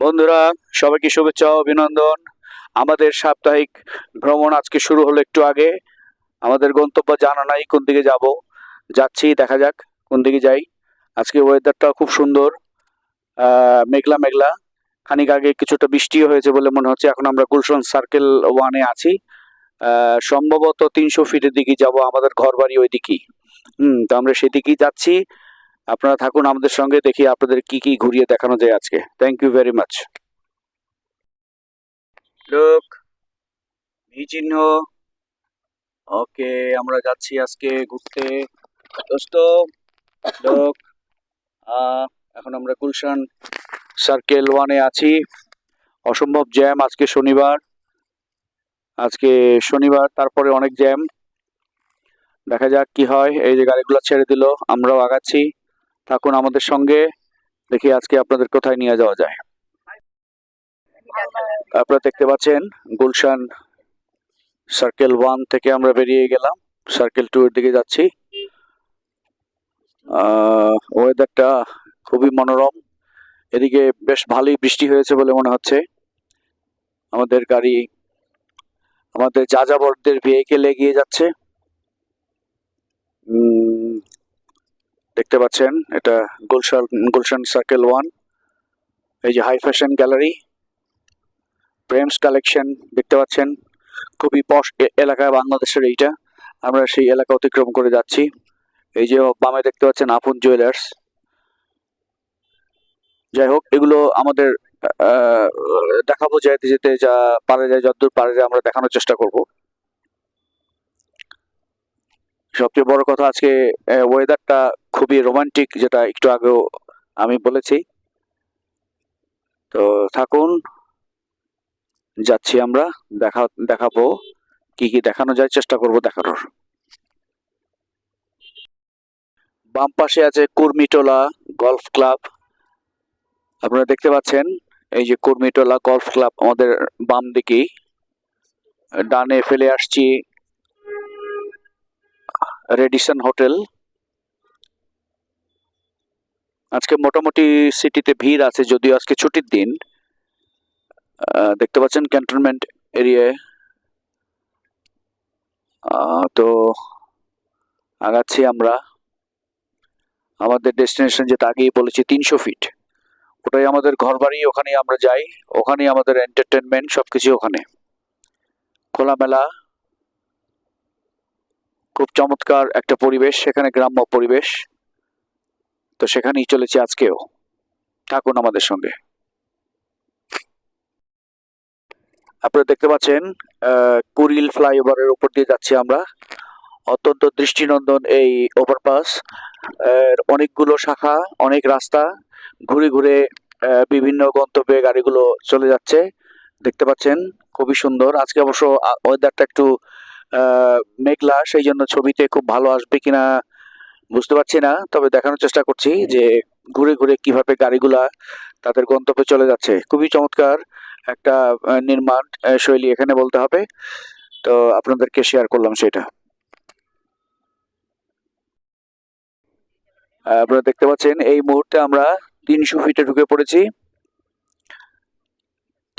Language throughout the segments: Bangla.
বন্ধুরা, সবাইকে শুভেচ্ছা ও অভিনন্দন। আমাদের সাপ্তাহিক ভ্রমণ আজকে শুরু হলো একটু আগে। আমাদের গন্তব্য জানা নাই, কোন দিকে যাব। যাচ্ছি, দেখা যাক কোন দিকে যাই। আজকে ওয়েদারটা খুব সুন্দর, মেঘলা মেঘলা। খানিক আগে কিছুটা বৃষ্টিও হয়েছে বলে মনে হচ্ছে। এখন আমরা গুলশান সার্কেল 1-এ আছি। সম্ভবত 300 ফিটের দিকে যাব, আমাদের ঘর বাড়ি ওই দিকেই। তো আমরা সেদিকেই যাচ্ছি। আপনারা থাকুন আমাদের সঙ্গে, দেখি আপনাদের কি কি ঘুরিয়ে দেখানো যায় আজকে। Thank you very much. লোক ভি চিহ্ন। ওকে, আমরা যাচ্ছি আজকে ঘুরতে। দোস্ত লোক, এখন আমরা গুলশান সার্কেল 1-এ আছি। অসম্ভব জ্যাম আজকে শনিবার। তারপরে অনেক জ্যাম। দেখা যাক কি হয়। এই যে গাড়িগুলো ছেড়ে দিল, আমরাও আগাচ্ছি। থাকুন আমাদের সঙ্গে, দেখি আজকে আপনাদের কোথায় নিয়ে যাওয়া যায়। আপনারা দেখতে পাচ্ছেন গুলশান সার্কেল 1 থেকে আমরা বেরিয়ে গেলাম, সার্কেল 2 এর দিকে যাচ্ছি। ওয়েদারটা খুবই মনোরম। এদিকে বেশ ভালোই বৃষ্টি হয়েছে বলে মনে হচ্ছে। আমাদের গাড়ি, আমাদের যাযাবরদের ভেহিকেল এগিয়ে যাচ্ছে। দেখতে পাচ্ছেন এটা গুলশান সার্কেল 1। এই যে হাই ফ্যাশন গ্যালারি, প্রেমস কালেকশন দেখতে পাচ্ছেন। খুবই পশ এলাকায় বাংলাদেশের এইটা। আমরা সেই এলাকা অতিক্রম করে যাচ্ছি। এই যে বামে দেখতে পাচ্ছেন আপন জুয়েলার্স। যাই হোক, এগুলো আমাদের দেখাবো যেতে যেতে, যা পারা যায়, যতদূর পারা যায় আমরা দেখানোর চেষ্টা করব। সবচেয়ে বড় কথা, আজকে ওয়েদারটা খুবই রোমান্টিক, যেটা একটু আগেও আমি বলেছি। তো থাকুন, যাচ্ছি আমরা। দেখাবো কি কি দেখানো যায়, চেষ্টা করব দেখানোর। বাম পাশে আছে কুর্মিটোলা গলফ ক্লাব। আপনারা দেখতে পাচ্ছেন এই যে কুর্মিটোলা গলফ ক্লাব আমাদের বাম দিকেই। ডানে ফেলে আসছি রেডিসন হোটেল। আজকে মোটামুটি সিটিতে ভিড় আছে, যদিও আজকে ছুটির দিন। দেখতে পাচ্ছেন ক্যান্টনমেন্ট এরিয়ায়। তো আগাচ্ছি আমরা। আমাদের ডেস্টিনেশন যেটা আগেই বলেছি 300 ফিট, ওটাই আমাদের ঘর বাড়ি। ওখানেই আমরা যাই, ওখানেই আমাদের এন্টারটেনমেন্ট, সবকিছু ওখানে। খোলামেলা, খুব চমৎকার একটা পরিবেশ সেখানে, গ্রাম্য পরিবেশ। তো সেখানেই চলেছি আজকেও। থাকুন আমাদের সঙ্গে। আপনারা দেখতে পাচ্ছেন কুড়িল ফ্লাইওভারের উপর দিয়ে যাচ্ছি আমরা। অত্যন্ত দৃষ্টিনন্দন এই ওভারপাস। অনেকগুলো শাখা, অনেক রাস্তা, ঘুরে ঘুরে বিভিন্ন গন্তব্যে গাড়িগুলো চলে যাচ্ছে। দেখতে পাচ্ছেন খুবই সুন্দর। আজকে অবশ্য ওয়েদারটা একটু মেঘলা, সেই জন্য ছবিতে খুব ভালো আসবে কিনা বুঝতে পারছি না, তবে দেখানোর চেষ্টা করছি যে ঘুরে ঘুরে কিভাবে গাড়িগুলা তাদের গন্তব্যে চলে যাচ্ছে। খুবই চমৎকার একটা নির্মাণ শৈলী এখানে বলতে হবে। তো আপনাদেরকে শেয়ার করলাম সেটা। আপনারা দেখতে পাচ্ছেন এই মুহূর্তে আমরা 300 ফিটে ঢুকে পড়েছি।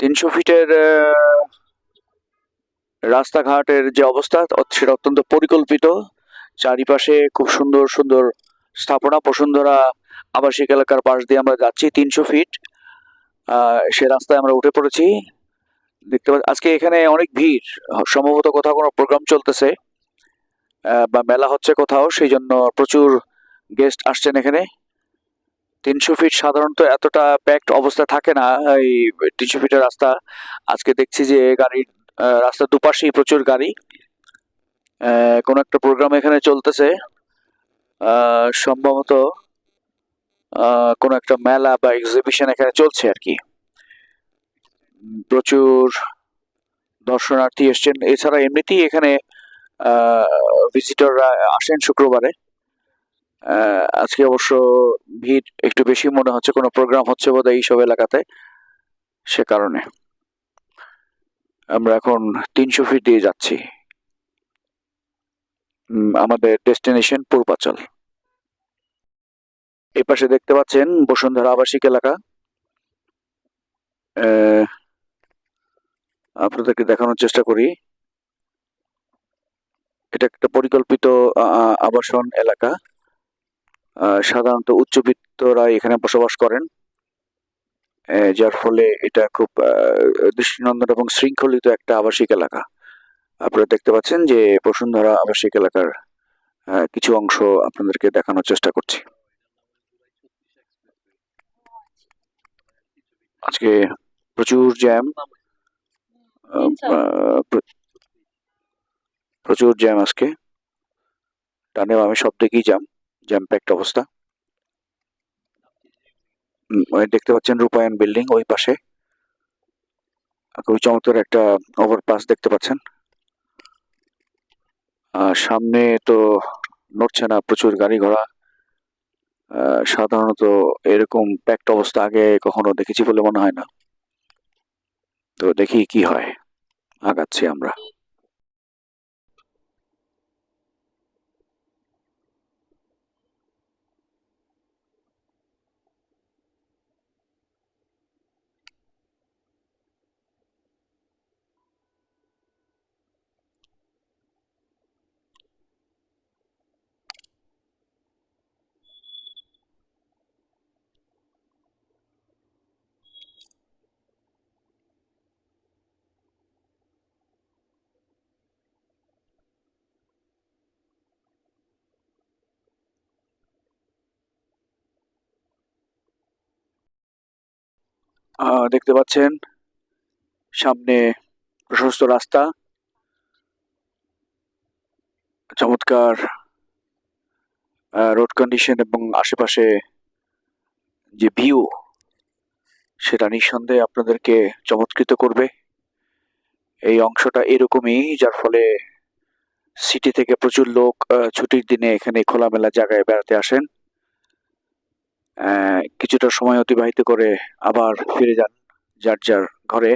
300 ফিটের রাস্তাঘাটের যে অবস্থা, সেটা অত্যন্ত পরিকল্পিত। চারিপাশে খুব সুন্দর সুন্দর স্থাপনা, বসুন্ধরা আবাসিক এলাকার পাশ দিয়ে আমরা যাচ্ছি। 300 ফিট সে রাস্তায় আমরা উঠে পড়েছি। দেখতে পাচ্ছি আজকে এখানে অনেক ভিড়। সম্ভবত কোথাও কোনো প্রোগ্রাম চলতেছে বা মেলা হচ্ছে কোথাও, সেই জন্য প্রচুর গেস্ট আসছেন এখানে। 300 ফিট সাধারণত এতটা প্যাকড অবস্থা থাকে না। এই 300 ফিটের রাস্তা, আজকে দেখছি যে গাড়ির রাস্তার দুপাশেই প্রচুর গাড়ি। কোন একটা প্রোগ্রাম এখানে চলতেছে, সম্ভবত কোন একটা মেলা বা এক্সিবিশন এখানে চলছে আর কি। প্রচুর দর্শনার্থী এসছেন। এছাড়া এমনিতেই এখানে ভিজিটররা আসেন শুক্রবারে। আজকে অবশ্য ভিড় একটু বেশি মনে হচ্ছে, কোনো প্রোগ্রাম হচ্ছে বোধহয় এইসব এলাকাতে, সে কারণে। আমরা এখন 300 ফিট দিয়ে যাচ্ছি আমাদের ডেস্টিনেশন পূর্বাচল। এই পাশে দেখতে পাচ্ছেন বসুন্ধরা আবাসিক এলাকা। আপনাদেরকে দেখানোর চেষ্টা করি। এটা একটা পরিকল্পিত আবাসন এলাকা। সাধারণত উচ্চবিত্তরা এখানে বসবাস করেন, যার ফলে এটা খুব দৃষ্টিনন্দন এবং শৃঙ্খলিত একটা আবাসিক এলাকা। আপনারা দেখতে পাচ্ছেন যে বসুন্ধরা আবাসিক এলাকার কিছু অংশ আপনাদেরকে দেখানোর চেষ্টা করছি। আজকে প্রচুর জ্যাম, প্রচুর জ্যাম আজকে। ডানে বামে সব দিকেই জ্যাম প্যাকড অবস্থা। দেখতে পাচ্ছেন রূপায়ণ বিল্ডিং ওই পাশে, খুবই চমৎকার একটা ওভারপাস দেখতে পাচ্ছেন। সামনে তো নড়ছে না, প্রচুর গাড়ি ঘোড়া। সাধারণত এরকম প্যাকড অবস্থা আগে কখনো দেখেছি বলে মনে হয় না। তো দেখি কি হয়, আগাচ্ছি আমরা। দেখতে পাচ্ছেন সামনে প্রশস্ত রাস্তা, চমৎকার রোড কন্ডিশন এবং আশেপাশে যে ভিউ সেটা নিঃসন্দেহে আপনাদেরকে চমৎকৃত করবে। এই অংশটা এরকমই, যার ফলে সিটি থেকে প্রচুর লোক ছুটির দিনে এখানে খোলামেলা জায়গায় বেড়াতে আসেন, কিছুটা সময় অতিবাহিত করে আবার ফিরে যান যার যার ঘরে।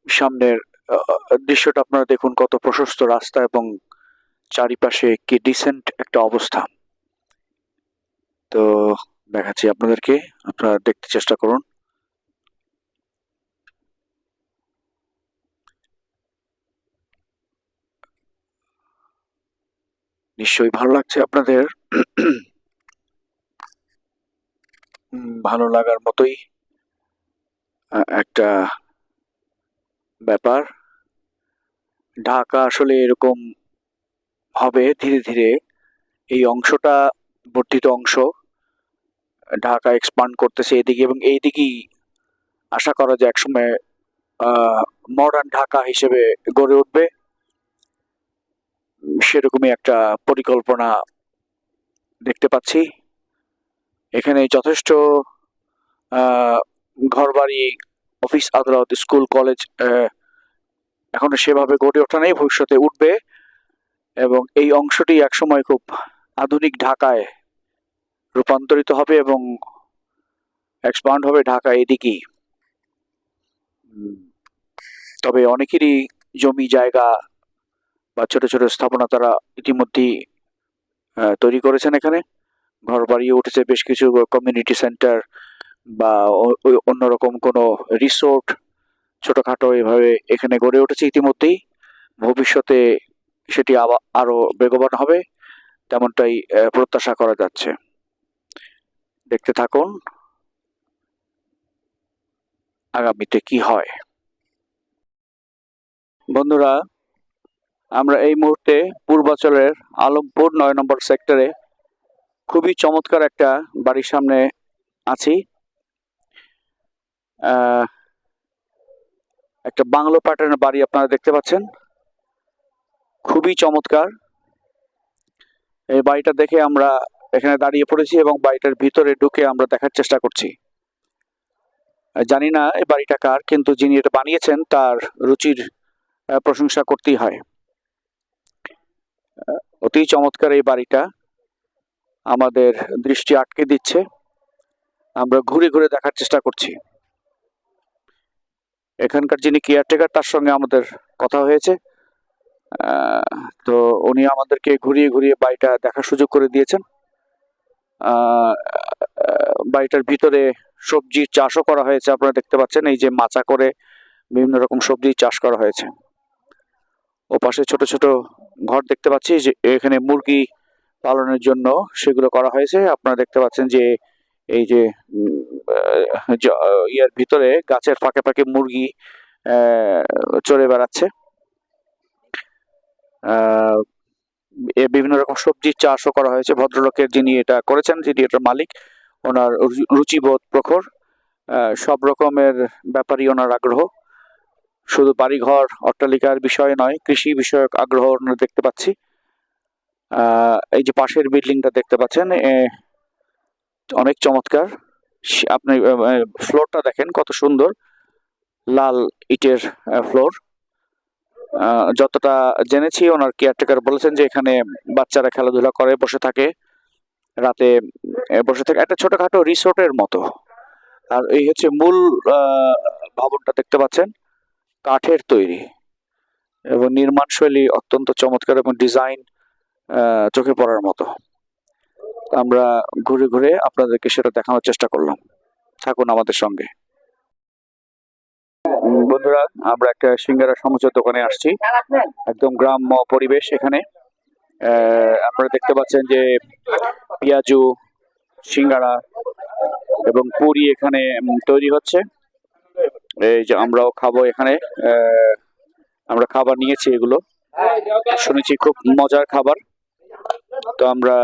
সামনের দৃশ্যটা আপনারা দেখুন, কত প্রশস্ত রাস্তা এবং চারিপাশে কি ডিসেন্ট একটা অবস্থা। তো দেখাচ্ছি আপনাদেরকে, আপনারা দেখতে চেষ্টা করুন। নিশ্চয়ই ভালো লাগছে আপনাদের। ভালো লাগার মতোই একটা ব্যাপার। ঢাকা আসলে এরকম হবে ধীরে ধীরে। এই অংশটা, বর্ধিত অংশ, ঢাকা এক্সপান্ড করতেছে এদিকে, এবং এইদিকেই আশা করা যায় একসময় মডার্ন ঢাকা হিসেবে গড়ে উঠবে। সেরকমই একটা পরিকল্পনা দেখতে পাচ্ছি। এখানে যথেষ্ট ঘরবাড়ি, অফিস আদালত, স্কুল কলেজ এখনো সেভাবে গড়ে ওঠা নেই, ভবিষ্যতে উঠবে। এবং এই অংশটি একসময় খুব আধুনিক ঢাকায় রূপান্তরিত হবে এবং এক্সপান্ড হবে ঢাকা এদিকেই। তবে অনেকেরই জমি জায়গা বা ছোট ছোট স্থাপনা তারা ইতিমধ্যেই তৈরি করেছেন। এখানে ঘর বাড়িয়ে উঠেছে, বেশ কিছু কমিউনিটি সেন্টার বা অন্যরকম কোনো রিসোর্ট ছোটখাটো এভাবে এখানে গড়ে উঠেছে ইতিমধ্যেই। ভবিষ্যতে সেটি আরো বেগবান হবে, তেমনটাই প্রত্যাশা করা যাচ্ছে। দেখতে থাকুন আগামীতে কি হয়। বন্ধুরা, আমরা এই মুহূর্তে পূর্বাচলের আলমপুর ৯ নম্বর সেক্টরে খুবই চমৎকার একটা বাড়ির সামনে আছি। একটা বাংলো প্যাটার্নের বাড়ি আপনারা দেখতে পাচ্ছেন, খুবই চমৎকার। এই বাড়িটা দেখে আমরা এখানে দাঁড়িয়ে পড়েছি এবং বাড়িটার ভিতরে ঢুকে আমরা দেখার চেষ্টা করছি। জানি না এই বাড়িটা কার, কিন্তু যিনি এটা বানিয়েছেন তার রুচির প্রশংসা করতেই হয়। অতি চমৎকার এই বাড়িটা আমাদের দৃষ্টি আটকে দিচ্ছে। আমরা ঘুরে ঘুরে দেখার চেষ্টা করছি। এখানকার যিনি কেয়ারটেকার তার সঙ্গে আমাদের কথা হয়েছে, তো উনি আমাদেরকে ঘুরিয়ে ঘুরিয়ে বাড়িটা দেখার সুযোগ করে দিয়েছেন। বাড়িটার ভিতরে সবজির চাষও করা হয়েছে, আপনারা দেখতে পাচ্ছেন এই যে মাচা করে বিভিন্ন রকম সবজি চাষ করা হয়েছে। ও পাশে ছোট ছোট ঘর দেখতে পাচ্ছি, যে এখানে মুরগি পালনের জন্য সেগুলো করা হয়েছে। আপনারা দেখতে পাচ্ছেন যে এই যে ইয়ার ভিতরে গাছের ফাঁকে ফাঁকে মুরগি চড়ে বেড়াচ্ছে। বিভিন্ন রকম সবজির চাষও করা হয়েছে। ভদ্রলোকের যিনি এটা করেছেন, যিনি এটার মালিক, ওনার রুচিবোধ প্রখর। সব রকমের ব্যাপারই ওনার আগ্রহ, শুধু বাড়িঘর অট্টালিকার বিষয় নয়, কৃষি বিষয়ক আগ্রহ ওনার দেখতে পাচ্ছি। এই যে পাশের বিল্ডিংটা দেখতে পাচ্ছেন, অনেক চমৎকার। আপনি ফ্লোরটা দেখেন কত সুন্দর, লাল ইটের ফ্লোর। যতটা জেনেছি ওনার কেয়ারটেকার বলেছেন যে এখানে বাচ্চারা খেলাধুলা করে, বসে থাকে, রাতে বসে থাকে, একটা ছোটখাটো রিসোর্টের মতো। আর এই হচ্ছে মূল ভবনটা দেখতে পাচ্ছেন, কাঠের তৈরি এবং নির্মাণ শৈলী অত্যন্ত চমৎকার এবং ডিজাইন চোখে পড়ার মতো। আমরা ঘুরে ঘুরে আপনাদেরকে সেটা দেখানোর চেষ্টা করলাম, থাকুন আমাদের সঙ্গে। বন্ধুরা, আমরা একটা সিঙ্গারা সমুচা দোকানে আসছি, একদম গ্রাম্য পরিবেশ এখানে। আপনারা দেখতে পাচ্ছেন যে পেঁয়াজু, সিঙ্গারা এবং পুরি এখানে তৈরি হচ্ছে। এই যে আমরাও খাবো এখানে, আমরা খাবার নিয়েছি, এগুলো শুনেছি খুব মজার খাবার, তো আমরা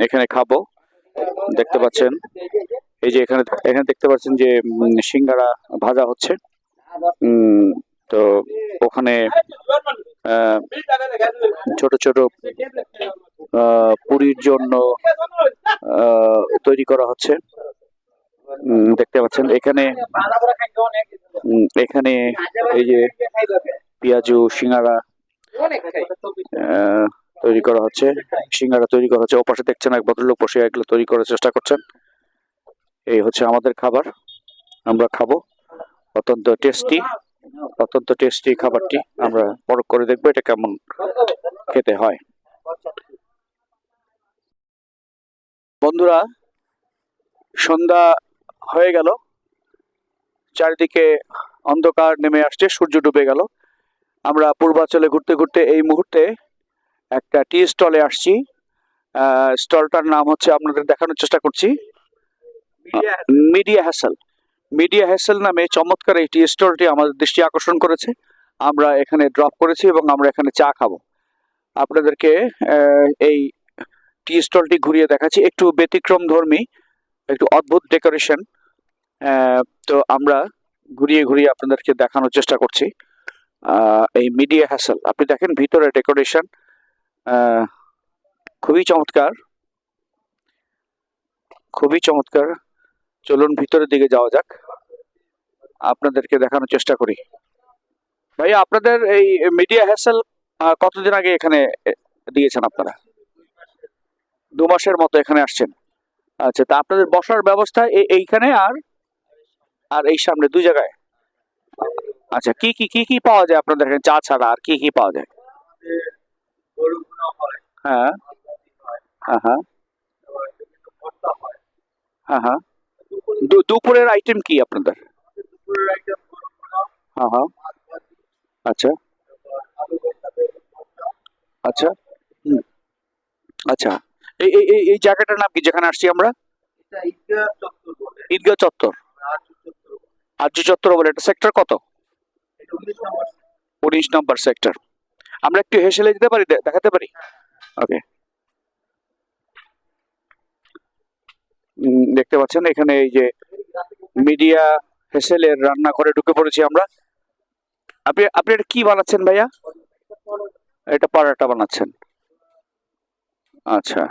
এখানে খাবো। দেখতে পাচ্ছেন এই যে এখানে এখানে দেখতে পাচ্ছেন যে সিঙ্গারা ভাজা হচ্ছে। তো ওখানে ছোট ছোট পুরীর জন্য তৈরি করা হচ্ছে, দেখতে পাচ্ছেন। এখানে এখানে এই যে পেঁয়াজু, সিঙ্গারা তৈরি করা হচ্ছে, সিঙ্গারা তৈরি করা হচ্ছে। ওপাশে দেখছেন এক ভদ্রলোক বসে এগুলো তৈরি করার চেষ্টা করছেন। এই হচ্ছে আমাদের খাবার, আমরা খাবো। অত্যন্ত টেস্টি খাবারটি আমরা পরখ করে দেখবো এটা কেমন খেতে হয়। বন্ধুরা, সন্ধ্যা হয়ে গেল, চারিদিকে অন্ধকার নেমে আসছে, সূর্য ডুবে গেল। আমরা পূর্বাঞ্চলে ঘুরতে ঘুরতে এই মুহূর্তে একটা টি স্টলে আসছি। স্টলটার নাম হচ্ছে, আপনাদের দেখানোর চেষ্টা করছি, মিডিয়া হ্যাসেল নামে চমৎকার এই টি স্টলটি আমাদের দৃষ্টি আকর্ষণ করেছে। আমরা এখানে ড্রপ করেছি এবং আমরা এখানে চা খাবো। আপনাদেরকে এই টি স্টলটি ঘুরিয়ে দেখাচ্ছি, একটু ব্যতিক্রম ধর্মী, একটু অদ্ভুত ডেকোরেশন। তো আমরা ঘুরিয়ে ঘুরিয়ে আপনাদেরকে দেখানোর চেষ্টা করছি এই মিডিয়া হ্যাসেল। আপনি দেখেন ভিতরে ডেকোরেশন খুবই চমৎকার, খুবই চমৎকার। চলুন ভিতরের দিকে যাওয়া যাক, আপনাদেরকে দেখানোর চেষ্টা করি। ভাইয়া, আপনাদের এই মিডিয়া হ্যাসেল কতদিন আগে এখানে দিয়েছেন আপনারা? 2 মাসের মতো এখানে আসছেন। আচ্ছা, তা আপনাদের বসার ব্যবস্থা এইখানে আর আর এই সামনে 2 জায়গায়? আচ্ছা, কি কি কি কি পাওয়া যায় আপনাদের এখানে চা ছাড়া? আর কি কি পাওয়া যায়? হ্যাঁ হ্যাঁ হ্যাঁ হ্যাঁ হ্যাঁ। দুপুরের আইটেম কি আপনাদের? হ্যাঁ হ্যাঁ। আচ্ছা আচ্ছা। হুম। আচ্ছা, এই এই এই এই জায়গাটার নাম কি যেখানে আসছি আমরা? ঈদগাহ চত্বর। আর্য চত্বর বলে, এটা সেক্টর কত? 19 নম্বর সেক্টর। আমরা একটু হেসেলে দিতে পারি, দেখাতে পারি? ওকে। দেখতে পাচ্ছেন এখানে এই যে মিডিয়া হেসেলের রান্নাঘরে ঢুকে পড়েছি আমরা। আপনি আপনি এটা কি বানাচ্ছেন ভাইয়া? এটা পরোটা বানাচ্ছেন? আচ্ছা,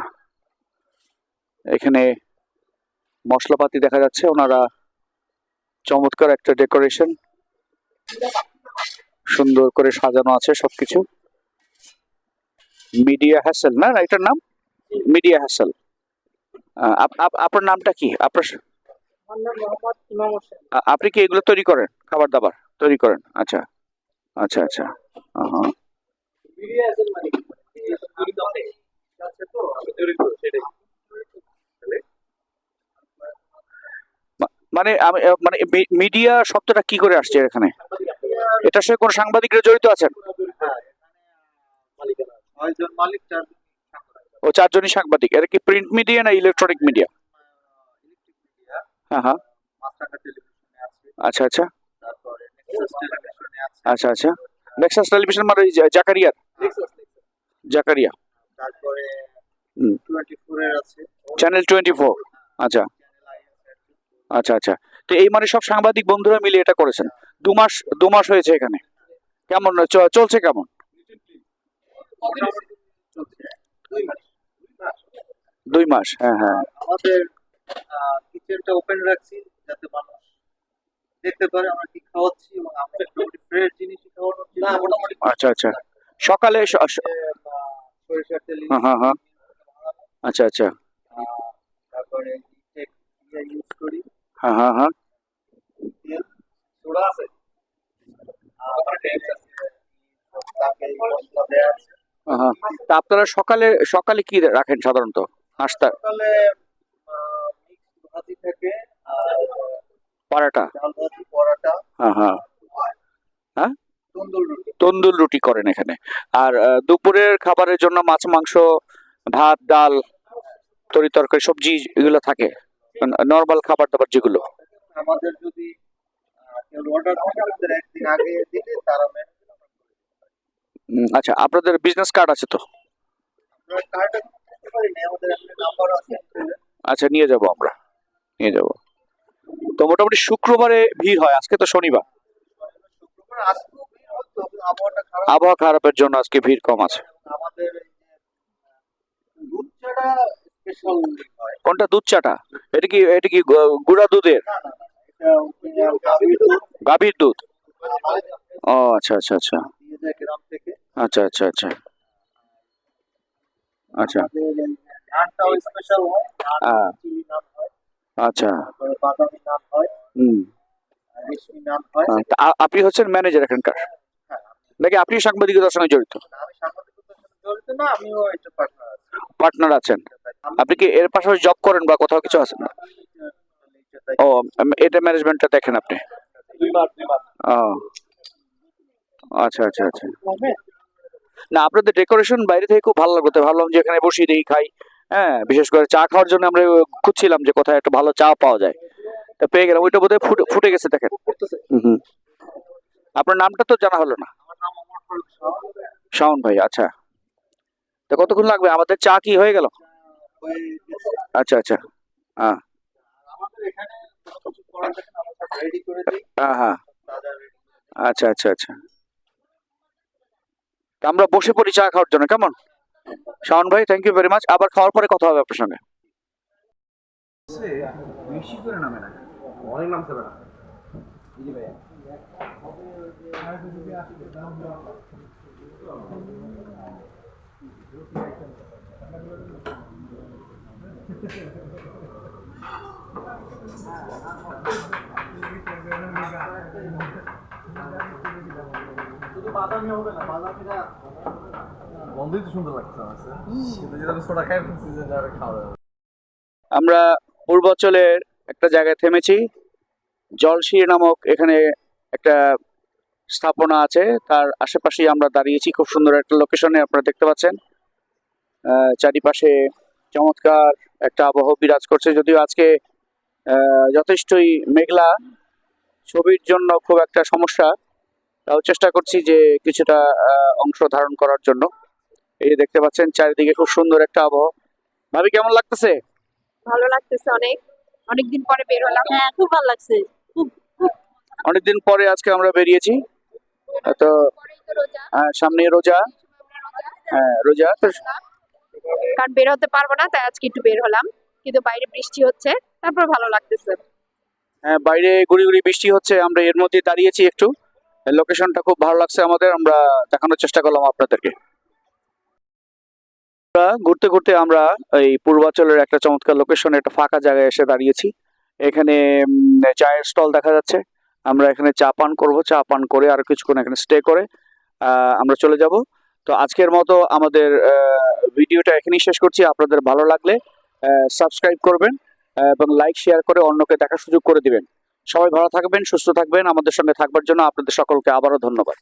এখানে মশলাপাতি দেখা যাচ্ছে, ওনারা চমৎকার একটা ডেকোরেশন, সুন্দর করে সাজানো আছে সবকিছু। মিডিয়া হ্যাসেল না, এটার নাম মিডিয়া হ্যাসেল। আপনার নামটা কি? আপনি কি এগুলো তৈরি করেন, খাবার দাবার তৈরি করেন? আচ্ছা আচ্ছা আচ্ছা। মানে আমি মানে মিডিয়া শব্দটা কি করে আসছে এখানে? এটার সাথে কোন সাংবাদিকরা জড়িত আছেন? ও চারজনই সাংবাদিক। এটা কি প্রিন্ট মিডিয়া না ইলেকট্রনিক মিডিয়া? হ্যাঁ হ্যাঁ। আচ্ছা আচ্ছা আচ্ছা আচ্ছা। নেক্সাস টেলিভিশন মানে জাকারিয়ার জাকারিয়া। চ্যানেল 24। আচ্ছা আচ্ছা আচ্ছা। তো এই মানে সব সাংবাদিক বন্ধুরা মিলে এটা করেছেন। 2 মাস হয়েছে এখানে। কেমন চলছে কেমন? 2 মাস, হ্যাঁ হ্যাঁ। আমাদের কিচেনটা ওপেন রাখছি যাতে মানুষ দেখতে পারে আমরা কি খাওয়াচ্ছি এবং আমরা মোটামুটি ফ্রেশ জিনিসই খাওয়ানো না মোটামুটি আচ্ছা আচ্ছা। সকালে সরিষার তেল হ্যাঁ হ্যাঁ হ্যাঁ। আচ্ছা আচ্ছা। তারপরে ইউজ করি হ্যাঁ হ্যাঁ হ্যাঁ। তেল সোডা আছে তাকে মশলা দেয়া আছে হ্যাঁ, হ্যাঁ। তা আপনারা সকালে সকালে কি রাখেন সাধারণত নাস্তা? সকালে মিক্স ভাজি থাকে আর পরাটা? ডাল ভাজি পরোটা হ্যাঁ হ্যাঁ হ্যাঁ। তন্দুর রুটি তন্দুর রুটি করেন এখানে। আর দুপুরের খাবারের জন্য মাছ মাংস ভাত ডাল তরি তরকারি সবজি এগুলো থাকে, নর্মাল খাবার দাবার যেগুলো। আমাদের যদি কেউ অর্ডার থাকে আমাদের একদিন আগে দিলে তারা আচ্ছা, আপনাদের বিজনেস কার্ড আছে তো? আমরা কার্ড করতে পারি না আমাদের একটা নাম্বার আছে আচ্ছা, নিয়ে যাব আমরা, নিয়ে যাব। তো মোটামুটি শুক্রবারে ভিড় হয়, আজকে তো শনিবার। শুক্রবার আজকেও ভিড় হতো আবহাওয়াটা খারাপ আবহাওয়া খারাপের জন্য আজকে ভিড় কম আছে। আমাদের এই যে দুধ চাটা স্পেশাল হয় কোনটা? দুধ চাটা? এটা কি গুঁড়া দুধের? না না না এটা গাভীর দুধ গাভীর দুধ? আমাদের ও আচ্ছা আচ্ছা আচ্ছা দিয়ে যায় গ্রাম থেকে আচ্ছা আচ্ছা আচ্ছা আচ্ছা। আমাদের এই নানটাও স্পেশাল হয় হ্যাঁ। চিলি নান হয় আচ্ছা। তারপরে বাদামি নান হয় হুম। রেশমি নান হয় তা আপনি হচ্ছেন ম্যানেজার এখানকার হ্যাঁ নাকি আপনি সাংবাদিকতার সঙ্গে জড়িত? আমি সাংবাদিকতার সাথে জড়িত না আমিও এটা পার্টনার আছি পার্টনার আছেন? আপনি কি এর পাশাপাশি জব করেন বা কোথাও কিছু আছেন? ও, এটা ম্যানেজমেন্টটা দেখেন আপনি? 2 মাস ও আচ্ছা আচ্ছা আচ্ছা। না, আপনাদের ডেকোরেশন বাইরে থেকে খুব ভালো লাগলো, তাই ভাবলাম যে এখানে বসি দেখি খাই। হ্যাঁ, বিশেষ করে চা খাওয়ার জন্য আমরা খুঁজছিলাম যে কোথায় একটা ভালো চা পাওয়া যায়, তা পেয়ে গেলাম। ওইটা বোধহয় ফুটে ফুটে গেছে, দেখেন। হুম। আপনার নামটা তো জানা হলো না। আমার নাম ওমর ফারুক শাহ শাওন ভাই, আচ্ছা। তো কতক্ষণ লাগবে? আমাদের চা কি হয়ে গেল? হয়ে গেছে আচ্ছা আচ্ছা। হ্যাঁ আমাদের এখানে কোনো কিছু করার দেখেন আমরা সব রেডি করে দিই হ্যাঁ হ্যাঁ। তাজা রেডি আচ্ছা আচ্ছা আচ্ছা। তা আমরা বসে পড়ি চা খাওয়ার জন্য, কেমন? শাওন ভাই, থ্যাংক ইউ ভেরি মাচ। আবার খাওয়ার পরে কথা হবে আপনার সঙ্গে। বেশি করে নামে না, অনেক নামছে বেড়া। জি ভাইয়া। শুধু বাদামি হবে না বাদামিটা গন্ধই তো সুন্দর লাগছে আমার কাছে। কিন্তু যদি আমি সোডা খাই ফেলছি যে আর খাওয়া যাবে না। আমরা পূর্বাঞ্চলের একটা জায়গায় থেমেছি, জলশির নামক এখানে একটা স্থাপনা আছে, তার আশেপাশেই আমরা দাঁড়িয়েছি। খুব সুন্দর একটা লোকেশনে আপনারা দেখতে পাচ্ছেন। চারিপাশে চমৎকার একটা আবহাওয়া বিরাজ করছে, যদিও আজকে যথেষ্টই মেঘলা, ছবির জন্য খুব একটা সমস্যা। তাও চেষ্টা করছি যে কিছুটা অংশ ধারণ করার জন্য। এই যে দেখতে পাচ্ছেন চারিদিকে খুব সুন্দর একটা আবহাওয়া। ভাবি, কেমন লাগতেছে? ভালো লাগতেছে, অনেক অনেকদিন পরে বের হলাম। হ্যাঁ, খুব ভালো লাগছে। খুব অনেকদিন পরে আজকে আমরা বেরিয়েছি। তো সামনে রোজা। হ্যাঁ, রোজা তো। কারণ বের হতে পারবো না, তাই আজকে একটু বের হলাম। কিন্তু বাইরে বৃষ্টি হচ্ছে, তারপর ভালো লাগতেছে। হ্যাঁ, বাইরে গুড়ি গুড়ি বৃষ্টি হচ্ছে, আমরা এর মধ্যে দাঁড়িয়েছি একটু। লোকেশনটা খুব ভালো লাগছে আমাদের, আমরা দেখানোর চেষ্টা করলাম আপনাদেরকে। ঘুরতে ঘুরতে আমরা এই পূর্বাঞ্চলের একটা চমৎকার লোকেশনে একটা ফাঁকা জায়গায় এসে দাঁড়িয়েছি। এখানে চায়ের স্টল দেখা যাচ্ছে। আমরা এখানে চা পান করবো, চা পান করে আর কিছুক্ষণ এখানে স্টে করে আমরা চলে যাব। তো আজকের মতো আমাদের ভিডিওটা এখানেই শেষ করছি। আপনাদের ভালো লাগলে সাবস্ক্রাইব করবেন এবং লাইক শেয়ার করে অন্যকে দেখার সুযোগ করে দিবেন। সবাই ভালো থাকবেন, সুস্থ থাকবেন। আমাদের সঙ্গে থাকবার জন্য আপনাদের সকলকে আবারও ধন্যবাদ।